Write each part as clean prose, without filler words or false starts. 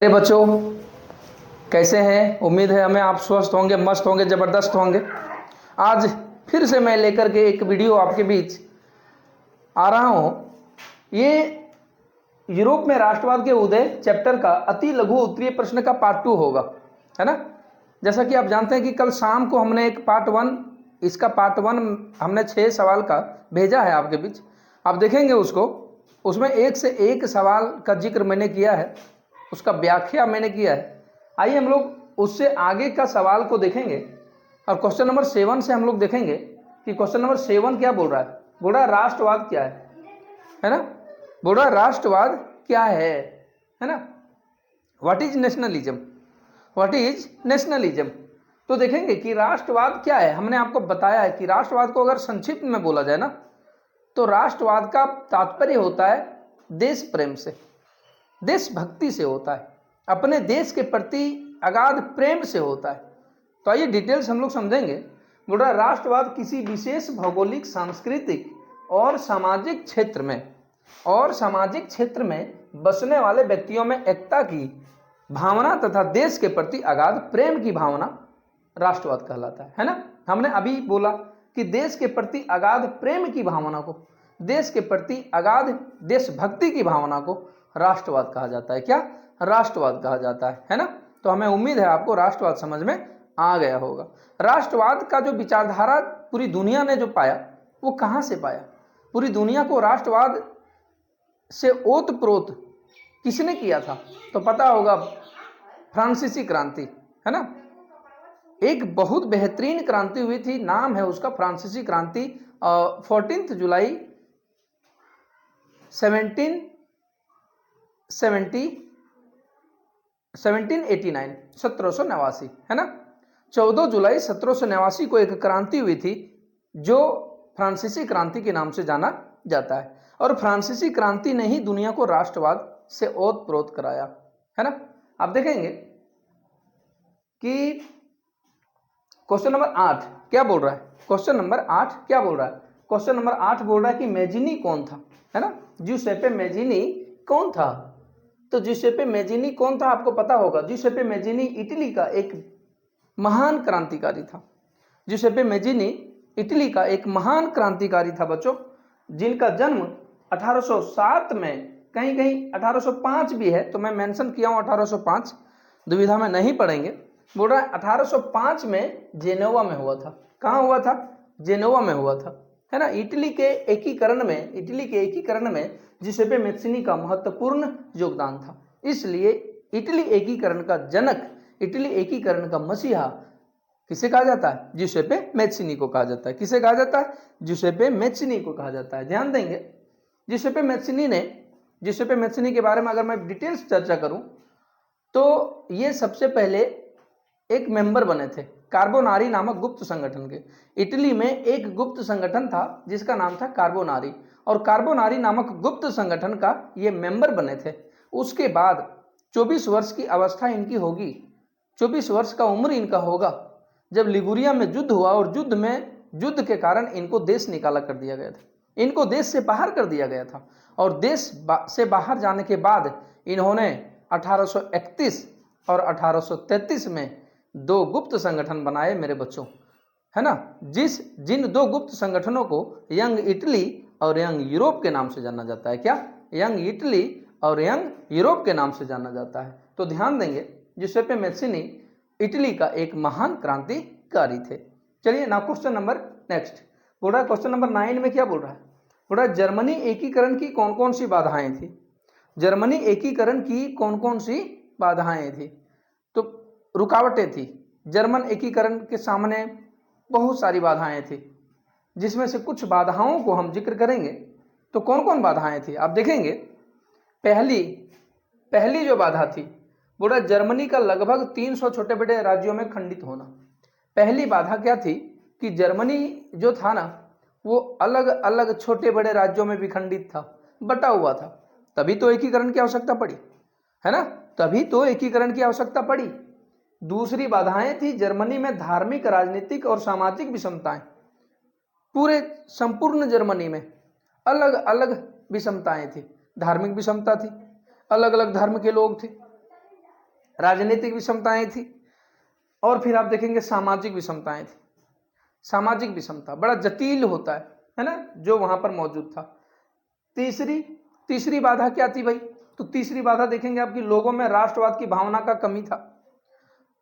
मेरे बच्चों कैसे हैं? उम्मीद है हमें आप स्वस्थ होंगे, मस्त होंगे, ज़बरदस्त होंगे। आज फिर से मैं लेकर के एक वीडियो आपके बीच आ रहा हूं। ये यूरोप में राष्ट्रवाद के उदय चैप्टर का अति लघु उत्तरीय प्रश्न का पार्ट 2 होगा, है ना। जैसा कि आप जानते हैं कि कल शाम को हमने एक पार्ट 1, इसका पार्ट 1 हमने 6 सवाल का भेजा है आपके बीच। आप देखेंगे उसको, उसमें एक से एक सवाल का जिक्र मैंने किया है, उसका व्याख्या मैंने किया है। आइए हम लोग उससे आगे का सवाल को देखेंगे और क्वेश्चन नंबर 7 से हम लोग देखेंगे कि क्वेश्चन नंबर 7 क्या बोल रहा है। बोल रहा है राष्ट्रवाद क्या है ना। बोल रहा है राष्ट्रवाद क्या है ना। What is nationalism, what is nationalism. तो देखेंगे कि राष्ट्रवाद क्या है। हमने आपको बताया है कि राष्ट्रवाद को अगर संक्षिप्त में बोला जाए ना, तो राष्ट्रवाद का तात्पर्य होता है देश प्रेम से, देशभक्ति से होता है, अपने देश के प्रति अगाध प्रेम से होता है। तो आइए डिटेल्स हम लोग समझेंगे। बोल रहा राष्ट्रवाद किसी विशेष भौगोलिक, सांस्कृतिक और सामाजिक क्षेत्र में बसने वाले व्यक्तियों में एकता की भावना तथा देश के प्रति अगाध प्रेम की भावना राष्ट्रवाद कहलाता है ना। हमने अभी बोला कि देश के प्रति अगाध प्रेम की भावना को, देश के प्रति अगाध देशभक्ति की भावना को राष्ट्रवाद कहा जाता है। क्या? राष्ट्रवाद कहा जाता है ना। तो हमें उम्मीद है आपको राष्ट्रवाद समझ में आ गया होगा। राष्ट्रवाद का जो विचारधारा पूरी दुनिया ने जो पाया, वो कहाँ से पाया? पूरी दुनिया को राष्ट्रवाद से ओतप्रोत किसने किया था? तो पता होगा, फ्रांसीसी क्रांति, है ना। एक बहुत बेहतरीन क्रांति हुई थी, नाम है उसका फ्रांसीसी क्रांति। 14 जुलाई 1789 है ना। 14 जुलाई 1789 को एक क्रांति हुई थी जो फ्रांसीसी क्रांति के नाम से जाना जाता है। और फ्रांसीसी क्रांति ने ही दुनिया को राष्ट्रवाद से ओतप्रोत कराया, है ना। आप देखेंगे कि क्वेश्चन नंबर 8 क्या बोल रहा है। क्वेश्चन नंबर 8 क्या बोल रहा है? क्वेश्चन नंबर 8 बोल रहा है कि मेजिनी कौन था, है ना। ज्यूसेप्पे मेजिनी कौन था? तो ज्यूसेप्पे मेजिनी कौन था आपको पता होगा। ज्यूसेप्पे मेजिनी इटली का एक महान क्रांतिकारी था। ज्यूसेप्पे मेजिनी इटली का एक महान क्रांतिकारी था बच्चों, जिनका जन्म 1807 में, कहीं कहीं 1805 भी है, तो मैं मेंशन किया हूं 1805, दुविधा में नहीं पड़ेंगे। बोल रहा है 1805 में जेनोवा में हुआ था। कहाँ हुआ था? जेनोवा में हुआ था, है ना। इटली के एकीकरण में ज्यूसेप्पे मेज़िनी का महत्वपूर्ण योगदान था। इसलिए इटली एकीकरण का जनक, इटली एकीकरण का मसीहा किसे कहा जाता है? ज्यूसेप्पे मेज़िनी को कहा जाता है। किसे कहा जाता है? ज्यूसेप्पे मेज़िनी को कहा जाता है। ध्यान देंगे, ज्यूसेप्पे मेज़िनी के बारे में अगर मैं डिटेल्स चर्चा करूं तो ये सबसे पहले एक मेंबर बने थे कार्बोनारी नामक गुप्त संगठन के। इटली में एक गुप्त संगठन था जिसका नाम था कार्बोनारी, और कार्बोनारी नामक गुप्त संगठन का ये मेंबर बने थे। उसके बाद 24 वर्ष की अवस्था इनकी होगी, 24 वर्ष का उम्र इनका होगा जब लिगुरिया में युद्ध हुआ, और युद्ध के कारण इनको देश निकाला कर दिया गया था, इनको देश से बाहर कर दिया गया था। और देश से बाहर जाने के बाद इन्होंने 1831 और 1833 में 2 गुप्त संगठन बनाए मेरे बच्चों, है ना। जिन 2 गुप्त संगठनों को यंग इटली और यंग यूरोप के नाम से जाना जाता है। क्या? यंग इटली और यंग यूरोप के नाम से जाना जाता है। तो ध्यान देंगे, ज्यूसेप्पे मेज़िनी इटली का एक महान क्रांतिकारी थे। चलिए ना क्वेश्चन नंबर नेक्स्ट बोल रहा है। क्वेश्चन नंबर 9 में क्या बोल रहा है? बोल रहा है जर्मनी एकीकरण की कौन कौन सी बाधाएं थी। जर्मनी एकीकरण की कौन कौन सी बाधाएं थी? तो रुकावटें थी। जर्मन एकीकरण के सामने बहुत सारी बाधाएं थी, जिसमें से कुछ बाधाओं को हम जिक्र करेंगे। तो कौन कौन बाधाएं थी आप देखेंगे। पहली जो बाधा थी, बोला जर्मनी का लगभग 300 छोटे बड़े राज्यों में खंडित होना। पहली बाधा क्या थी कि जर्मनी जो था ना, वो अलग अलग छोटे बड़े राज्यों में विखंडित था, बटा हुआ था। तभी तो एकीकरण की आवश्यकता पड़ी, है ना। तभी तो एकीकरण की आवश्यकता पड़ी। दूसरी बाधाएं थी जर्मनी में धार्मिक, राजनीतिक और सामाजिक विषमताएं। पूरे संपूर्ण जर्मनी में अलग अलग विषमताएं थी। धार्मिक विषमता थी, अलग अलग धर्म के लोग थे, राजनीतिक विषमताएं थी, और फिर आप देखेंगे सामाजिक विषमताएं थी। सामाजिक विषमता बड़ा जटिल होता है ना, जो वहां पर मौजूद था। तीसरी बाधा क्या थी भाई? तो तीसरी बाधा देखेंगे आपकी लोगों में राष्ट्रवाद की भावना का कमी था।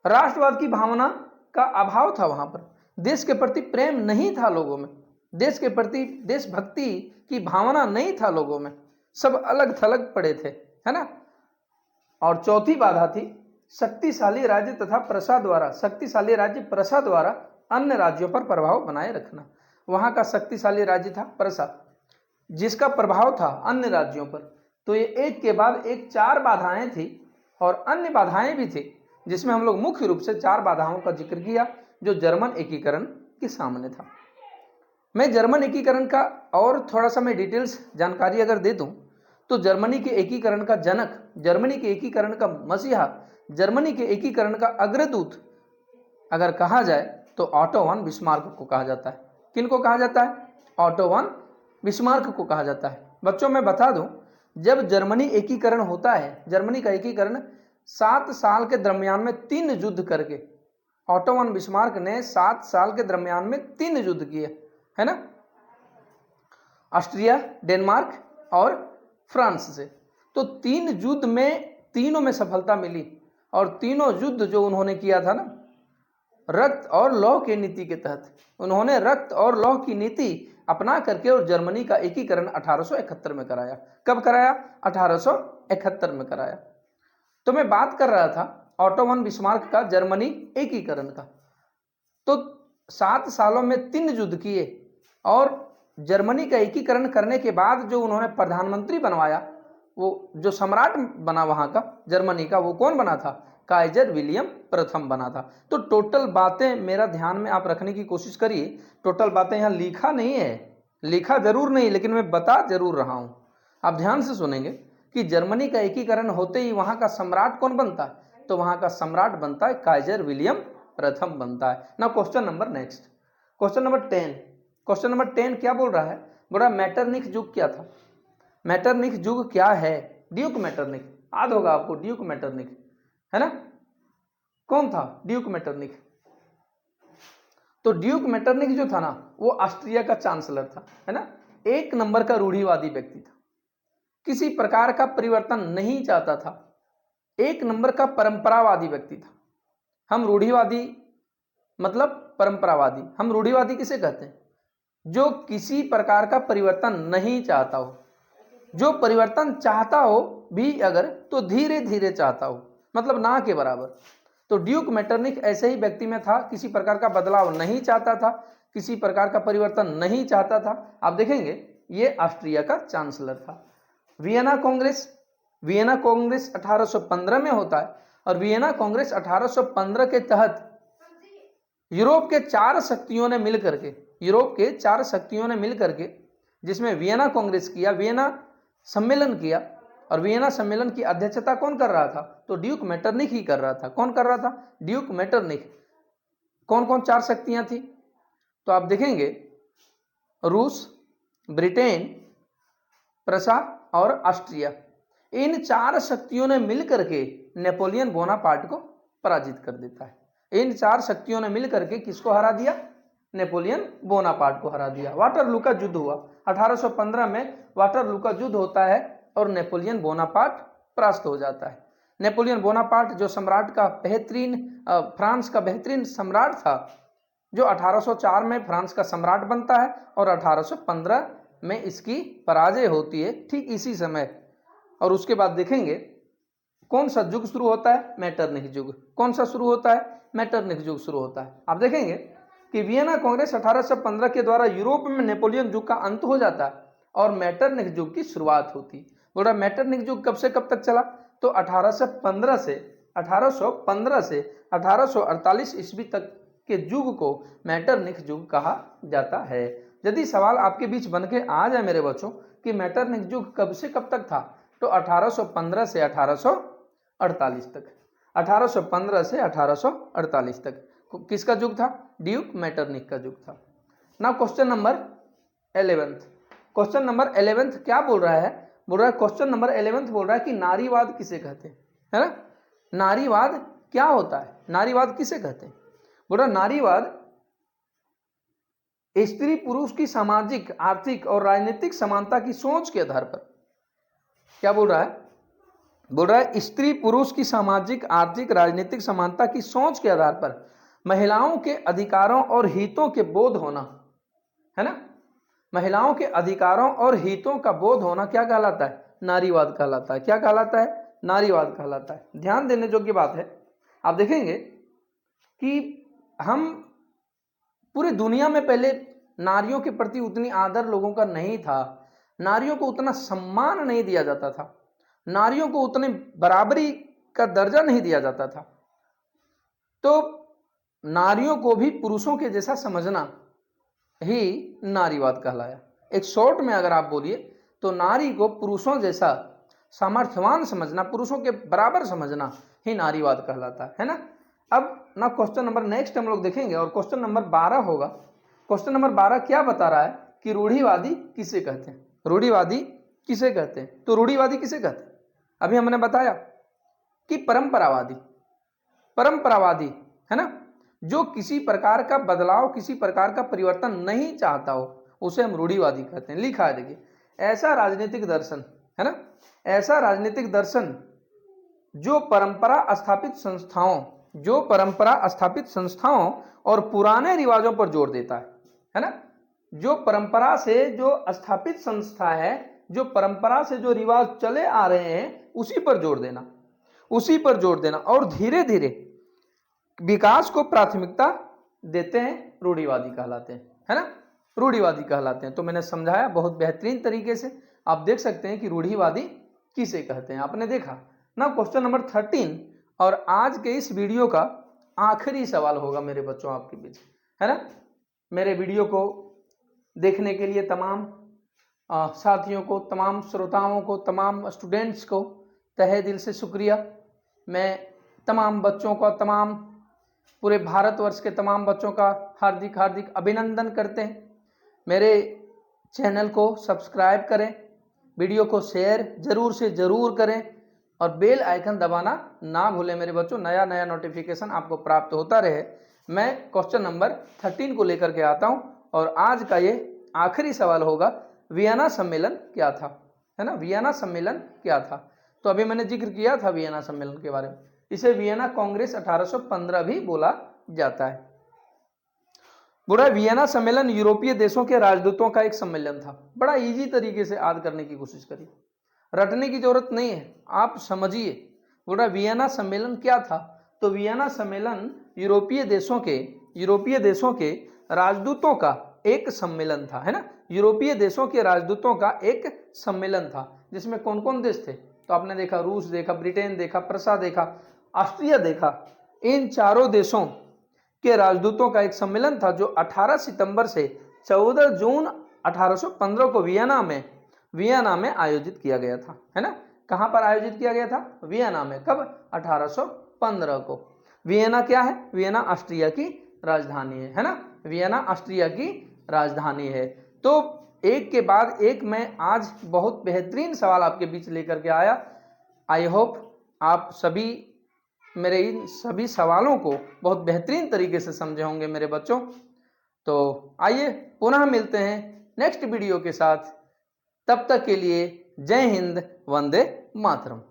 राष्ट्रवाद की भावना का अभाव था, वहां पर देश के प्रति प्रेम नहीं था लोगों में, देश के प्रति देशभक्ति की भावना नहीं था लोगों में, सब अलग थलग पड़े थे, है ना। और चौथी बाधा थी शक्तिशाली राज्य तथा प्रसा द्वारा अन्य राज्यों पर प्रभाव बनाए रखना। वहां का शक्तिशाली राज्य था प्रसा, जिसका प्रभाव था अन्य राज्यों पर। तो ये एक के बाद एक 4 बाधाएं थी, और अन्य बाधाएं भी थी, जिसमें हम लोग मुख्य रूप से 4 बाधाओं का जिक्र किया जो जर्मन एकीकरण के सामने था। मैं जर्मन एकीकरण का और थोड़ा सा मैं डिटेल्स जानकारी अगर दे दूं, तो जर्मनी के एकीकरण का जनक, जर्मनी के एकीकरण का मसीहा, जर्मनी के एकीकरण का अग्रदूत अगर कहा जाए तो ऑटो वन बिस्मार्क को कहा जाता है। किनको कहा जाता है? ऑटो वन बिस्मार्क को कहा जाता है। बच्चों मैं बता दूं, जब जर्मनी एकीकरण होता है, जर्मनी का एकीकरण 7 साल के दरमियान में 3 युद्ध करके, ऑटो वन बिस्मार्क ने 7 साल के दरमियान में 3 युद्ध किए, है ना, ऑस्ट्रिया, डेनमार्क और फ्रांस से। तो 3 युद्ध में तीनों में सफलता मिली, और तीनों युद्ध जो उन्होंने किया था ना, रक्त और लौह की नीति के तहत, उन्होंने रक्त और लौह की नीति अपना करके और जर्मनी का एकीकरण 1871 में कराया। कब कराया? 1871 में कराया। तो मैं बात कर रहा था ऑटो वन बिस्मार्क का जर्मनी एकीकरण का। तो 7 सालों में 3 युद्ध किए, और जर्मनी का एकीकरण करने के बाद जो उन्होंने प्रधानमंत्री बनवाया, वो जो सम्राट बना वहां का जर्मनी का, वो कौन बना था? काइजर विलियम प्रथम बना था। तो टोटल बातें मेरा ध्यान में आप रखने की कोशिश करिए। टोटल बातें यहाँ लिखा नहीं है, लिखा जरूर नहीं, लेकिन मैं बता जरूर रहा हूं। आप ध्यान से सुनेंगे कि जर्मनी का एकीकरण होते ही वहां का सम्राट कौन बनता है? तो वहां का सम्राट बनता है काइजर विलियम प्रथम बनता है। ना question number next, question number 10। Question number 10 क्या बोल रहा है? बोल रहा मेटरनिख युग क्या था? मेटरनिख युग क्या है? ड्यूक मेटरनिख याद होगा आपको, ड्यूक मेटरनिख, है ना। कौन था ड्यूक मेटरनिख? तो ड्यूक मेटरनिख जो था ना, वो ऑस्ट्रिया का चांसलर था, है ना। 1 नंबर का रूढ़िवादी व्यक्ति था, किसी प्रकार का परिवर्तन नहीं चाहता था, 1 नंबर का परंपरावादी व्यक्ति था। हम रूढ़िवादी मतलब परंपरावादी, हम रूढ़िवादी किसे कहते हैं? जो किसी प्रकार का परिवर्तन नहीं चाहता हो, जो परिवर्तन चाहता हो भी अगर तो धीरे धीरे चाहता हो, मतलब ना के बराबर। तो ड्यूक मेटरनिख ऐसे ही व्यक्ति में था, किसी प्रकार का बदलाव नहीं चाहता था, किसी प्रकार का परिवर्तन नहीं चाहता था। आप देखेंगे ये ऑस्ट्रिया का चांसलर था। वियना कांग्रेस 1815 में होता है, और वियना कांग्रेस 1815 के तहत यूरोप के 4 शक्तियों ने मिलकर के जिसमें वियना कांग्रेस किया, वियना सम्मेलन किया, और वियना सम्मेलन की अध्यक्षता कौन कर रहा था? तो ड्यूक मेटरनिख ही कर रहा था। कौन कर रहा था? Duke Metternich. कौन कौन 4 शक्तियां थी? तो आप देखेंगे रूस, ब्रिटेन, प्रसा और ऑस्ट्रिया। इन 4 शक्तियों ने मिलकर के नेपोलियन बोनापार्ट को पराजित कर देता है। इन 4 शक्तियों ने मिलकर के किसको हरा दिया? नेपोलियन बोनापार्ट को हरा दिया। वाटरलू का युद्ध हुआ 1815 में, वाटरलू का युद्ध होता है और नेपोलियन बोनापार्ट परास्त हो जाता है। नेपोलियन बोनापार्ट जो सम्राट का बेहतरीन, फ्रांस का बेहतरीन सम्राट था, जो 1804 में फ्रांस का सम्राट बनता है और 1815 में इसकी पराजय होती है, ठीक इसी समय। और उसके बाद देखेंगे कौन सा युग शुरू होता है? मेटरनिख युग। कौन सा शुरू होता है? मेटरनिख युग शुरू होता है। आप देखेंगे कि वियना कांग्रेस 1815 के द्वारा यूरोप में नेपोलियन युग का अंत हो जाता है और मेटरनिख युग की शुरुआत होती है। बोल रहा मेटरनिख युग कब से कब तक चला? तो 1815 से 1848 ईस्वी तक के युग को मेटरनिख युग कहा जाता है। यदि सवाल आपके बीच बन के आ जाए मेरे बच्चों कि मेटरनिख युग कब से कब तक था, तो 1815 से 1848 तक, 1815 से 1848 तक किसका युग था? ड्यूक मेटरनिख का युग था। Now question number 11। Question number 11 क्या बोल रहा है? बोल रहा है क्वेश्चन नंबर 11 बोल रहा है कि नारीवाद किसे कहते हैं, है ना। नारीवाद क्या होता है? नारीवाद किसे कहते हैं? बोल रहा नारीवाद स्त्री पुरुष की सामाजिक, आर्थिक और राजनीतिक समानता की सोच के आधार पर, क्या बोल रहा है? बोल रहा है स्त्री पुरुष की सामाजिक, आर्थिक, राजनीतिक समानता की सोच के आधार पर महिलाओं के अधिकारों और हितों के बोध होना, है ना, महिलाओं के अधिकारों और हितों का बोध होना क्या कहलाता है? नारीवाद कहलाता है। क्या कहलाता है? नारीवाद कहलाता है। ध्यान देने योग्य बात है, आप देखेंगे कि हम पूरी दुनिया में पहले नारियों के प्रति उतनी आदर लोगों का नहीं था, नारियों को उतना सम्मान नहीं दिया जाता था, नारियों को उतने बराबरी का दर्जा नहीं दिया जाता था। तो नारियों को भी पुरुषों के जैसा समझना ही नारीवाद कहलाया। एक शॉर्ट में अगर आप बोलिए तो नारी को पुरुषों जैसा सामर्थ्यवान समझना, पुरुषों के बराबर समझना ही नारीवाद कहलाता है ना। अब ना क्वेश्चन नंबर नेक्स्ट हम लोग देखेंगे और क्वेश्चन नंबर 12 होगा। क्वेश्चन नंबर 12 क्या बता रहा है कि रूढ़िवादी किसे कहते हैं? रूढ़िवादी किसे कहते हैं? तो रूढ़िवादी किसे कहते हैं? अभी हमने बताया कि परंपरावादी, परंपरावादी है ना, जो किसी प्रकार का बदलाव, किसी प्रकार का परिवर्तन नहीं चाहता हो, उसे हम रूढ़िवादी कहते हैं। लिखा है देखिए, ऐसा राजनीतिक दर्शन, है ना, ऐसा राजनीतिक दर्शन जो परंपरा स्थापित संस्थाओं, जो परंपरा स्थापित संस्थाओं और पुराने रिवाजों पर जोर देता है ना, जो परंपरा से जो स्थापित संस्था है, जो परंपरा से जो रिवाज चले आ रहे हैं, उसी पर जोर देना, उसी पर जोर देना और धीरे धीरे विकास को प्राथमिकता देते हैं, रूढ़िवादी कहलाते हैं, है ना, रूढ़िवादी कहलाते हैं। तो मैंने समझाया बहुत बेहतरीन तरीके से, आप देख सकते हैं कि रूढ़िवादी किसे कहते हैं। आपने देखा ना क्वेश्चन नंबर 13, और आज के इस वीडियो का आखिरी सवाल होगा मेरे बच्चों आपके बीच, है ना। मेरे वीडियो को देखने के लिए तमाम साथियों को, तमाम श्रोताओं को, तमाम स्टूडेंट्स को तहे दिल से शुक्रिया। मैं तमाम बच्चों का, तमाम पूरे भारतवर्ष के तमाम बच्चों का हार्दिक हार्दिक अभिनंदन करते हैं। मेरे चैनल को सब्सक्राइब करें, वीडियो को शेयर जरूर से ज़रूर करें और बेल आइकन दबाना ना भूलें मेरे बच्चों, नया नया नोटिफिकेशन आपको प्राप्त होता रहे। मैं क्वेश्चन नंबर 13 को लेकर के आता हूं और आज का ये आखिरी सवाल होगा, वियना सम्मेलन क्या था, है ना, वियना सम्मेलन क्या था। तो अभी मैंने जिक्र किया था वियना सम्मेलन के बारे में। इसे वियना कांग्रेस 1815 भी बोला जाता है। बुरा वियना सम्मेलन यूरोपीय देशों के राजदूतों का एक सम्मेलन था। बड़ा इजी तरीके से याद करने की कोशिश करिए, रटने की जरूरत नहीं है, आप समझिए। बुरा वियना सम्मेलन क्या था? तो वियना सम्मेलन यूरोपीय देशों के राजदूतों का एक सम्मेलन था, है ना, यूरोपीय देशों के राजदूतों का एक सम्मेलन था, जिसमें कौन कौन देश थे? तो आपने देखा रूस देखा, ब्रिटेन देखा, प्रसा देखा, ऑस्ट्रिया देखा। इन चारों देशों के राजदूतों का एक सम्मेलन था जो 18 सितंबर से 14 जून 1815 को वियना में आयोजित किया गया था, है ना। कहां पर आयोजित किया गया था? वियना में। कब? 1815 को। वियना क्या है? वियना ऑस्ट्रिया की राजधानी है ना, वियना ऑस्ट्रिया की राजधानी है। तो एक के बाद एक मैं आज बहुत बेहतरीन सवाल आपके बीच लेकर के आया। आई होप आप सभी मेरे इन सभी सवालों को बहुत बेहतरीन तरीके से समझे होंगे मेरे बच्चों। तो आइए पुनः मिलते हैं नेक्स्ट वीडियो के साथ। तब तक के लिए जय हिंद, वंदे मातरम।